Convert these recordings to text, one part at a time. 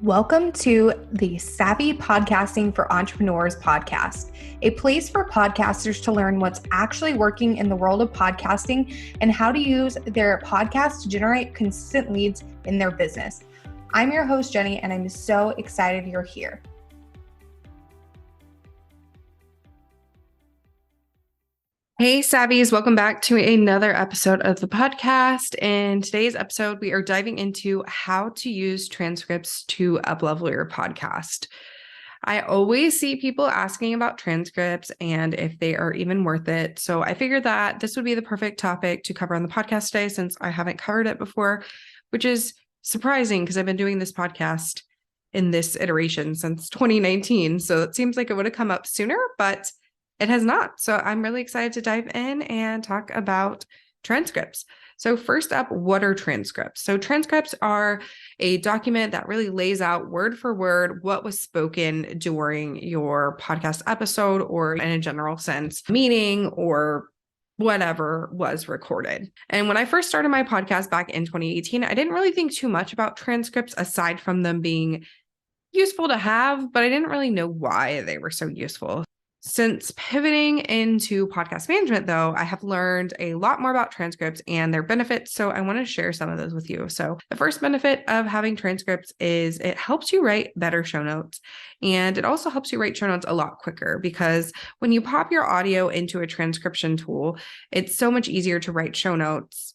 Welcome to the Savvy Podcasting for Entrepreneurs podcast, a place for podcasters to learn what's actually working in the world of podcasting and how to use their podcast to generate consistent leads in their business. I'm your host, Jenny, and I'm so excited you're here. Hey, Savvies, welcome back to another episode of the podcast. In today's episode, we are diving into how to use transcripts to uplevel your podcast. I always see people asking about transcripts and if they are even worth it. So I figured that this would be the perfect topic to cover on the podcast today since I haven't covered it before, which is surprising because I've been doing this podcast in this iteration since 2019. So it seems like it would have come up sooner, but it has not. So I'm really excited to dive in and talk about transcripts. So first up, what are transcripts? So transcripts are a document that really lays out word for word what was spoken during your podcast episode or in a general sense, meaning or whatever was recorded. And when I first started my podcast back in 2018, I didn't really think too much about transcripts aside from them being useful to have, but I didn't really know why they were so useful. Since pivoting into podcast management, though, I have learned a lot more about transcripts and their benefits. So I want to share some of those with you. So the first benefit of having transcripts is it helps you write better show notes. And it also helps you write show notes a lot quicker because when you pop your audio into a transcription tool, it's so much easier to write show notes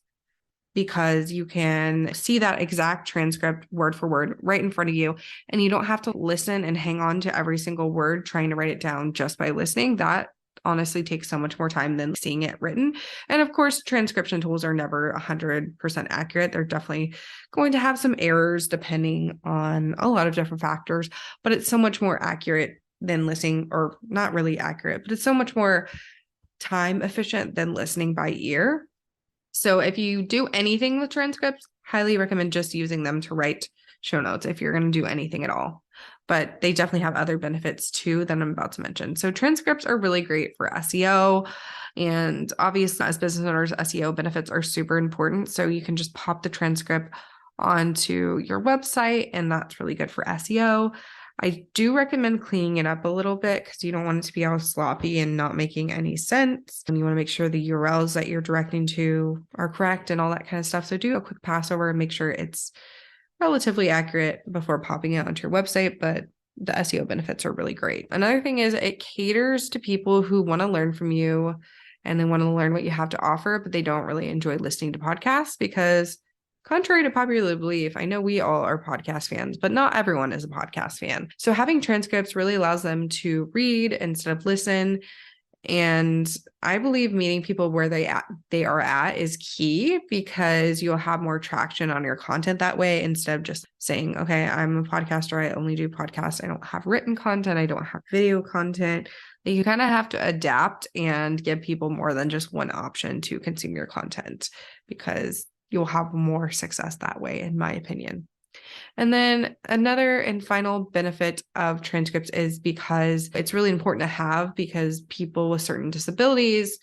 because you can see that exact transcript word for word right in front of you. And you don't have to listen and hang on to every single word trying to write it down just by listening. That honestly takes so much more time than seeing it written. And of course, transcription tools are never 100% accurate. They're definitely going to have some errors depending on a lot of different factors, but it's so much more accurate than listening, or not really accurate, but it's so much more time efficient than listening by ear. So if you do anything with transcripts, highly recommend just using them to write show notes if you're going to do anything at all. But they definitely have other benefits too that I'm about to mention. So transcripts are really great for SEO. And obviously, as business owners, SEO benefits are super important. So you can just pop the transcript onto your website, and that's really good for SEO. I do recommend cleaning it up a little bit because you don't want it to be all sloppy and not making any sense. And you want to make sure the URLs that you're directing to are correct and all that kind of stuff. So do a quick pass over and make sure it's relatively accurate before popping it onto your website. But the SEO benefits are really great. Another thing is it caters to people who want to learn from you and they want to learn what you have to offer, but they don't really enjoy listening to podcasts because contrary to popular belief, I know we all are podcast fans, but not everyone is a podcast fan. So having transcripts really allows them to read instead of listen. And I believe meeting people where they are at is key because you'll have more traction on your content that way instead of just saying, okay, I'm a podcaster. I only do podcasts. I don't have written content. I don't have video content. You kind of have to adapt and give people more than just one option to consume your content because you'll have more success that way, in my opinion. And then another and final benefit of transcripts is because it's really important to have because people with certain disabilities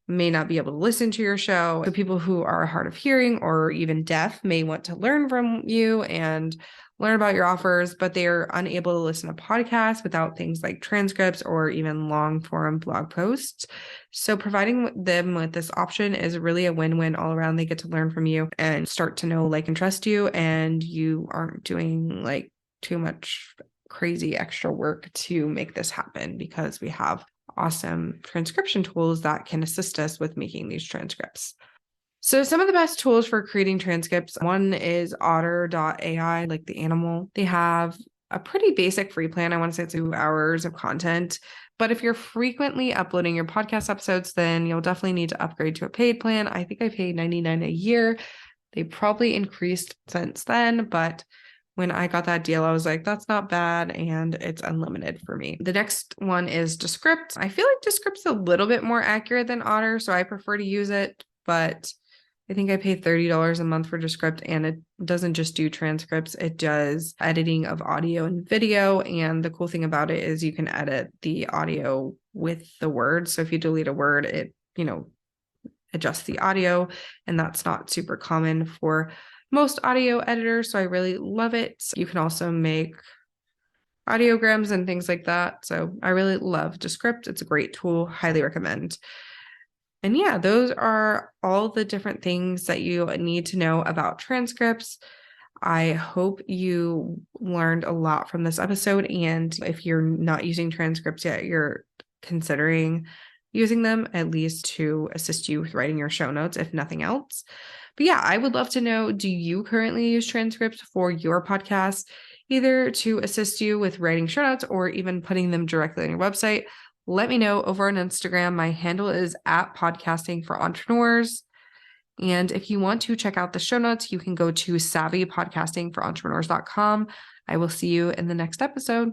may not be able to listen to your show. So people who are hard of hearing or even deaf may want to learn from you and learn about your offers, but they are unable to listen to podcasts without things like transcripts or even long form blog posts. So providing them with this option is really a win-win all around. They get to learn from you and start to know, like, and trust you, and you aren't doing like too much crazy extra work to make this happen because we have awesome transcription tools that can assist us with making these transcripts. So some of the best tools for creating transcripts, one is otter.ai, like the animal. They have a pretty basic free plan. I want to say it's 2 hours of content. But if you're frequently uploading your podcast episodes, then you'll definitely need to upgrade to a paid plan. I think I paid $99 a year. They probably increased since then, but when I got that deal, I was like, that's not bad, and it's unlimited for me. The next one is Descript. I feel like Descript's a little bit more accurate than Otter, so I prefer to use it, but I think I paid $30 a month for Descript, and it doesn't just do transcripts. It does editing of audio and video. And the cool thing about it is you can edit the audio with the words. So if you delete a word, it, adjusts the audio, and that's not super common for most audio editors, so I really love it. You can also make audiograms and things like that. So I really love Descript. It's a great tool, highly recommend. And yeah, those are all the different things that you need to know about transcripts. I hope you learned a lot from this episode. And if you're not using transcripts yet, you're considering using them at least to assist you with writing your show notes, if nothing else. But yeah, I would love to know, do you currently use transcripts for your podcast, either to assist you with writing show notes or even putting them directly on your website? Let me know over on Instagram. My handle is at podcasting for entrepreneurs. And if you want to check out the show notes, you can go to savvypodcastingforentrepreneurs.com. I will see you in the next episode.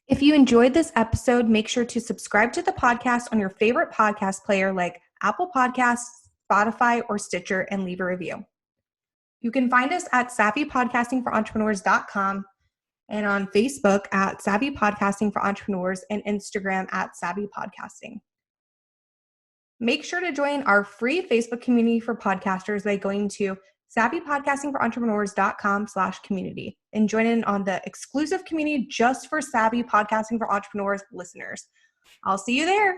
If you enjoyed this episode, make sure to subscribe to the podcast on your favorite podcast player like Apple Podcasts, Spotify, or Stitcher, and leave a review. You can find us at savvypodcastingforentrepreneurs.com and on Facebook at Savvy Podcasting for Entrepreneurs and Instagram at Savvy Podcasting. Make sure to join our free Facebook community for podcasters by going to savvypodcastingforentrepreneurs.com/community and join in on the exclusive community just for Savvy Podcasting for Entrepreneurs listeners. I'll see you there.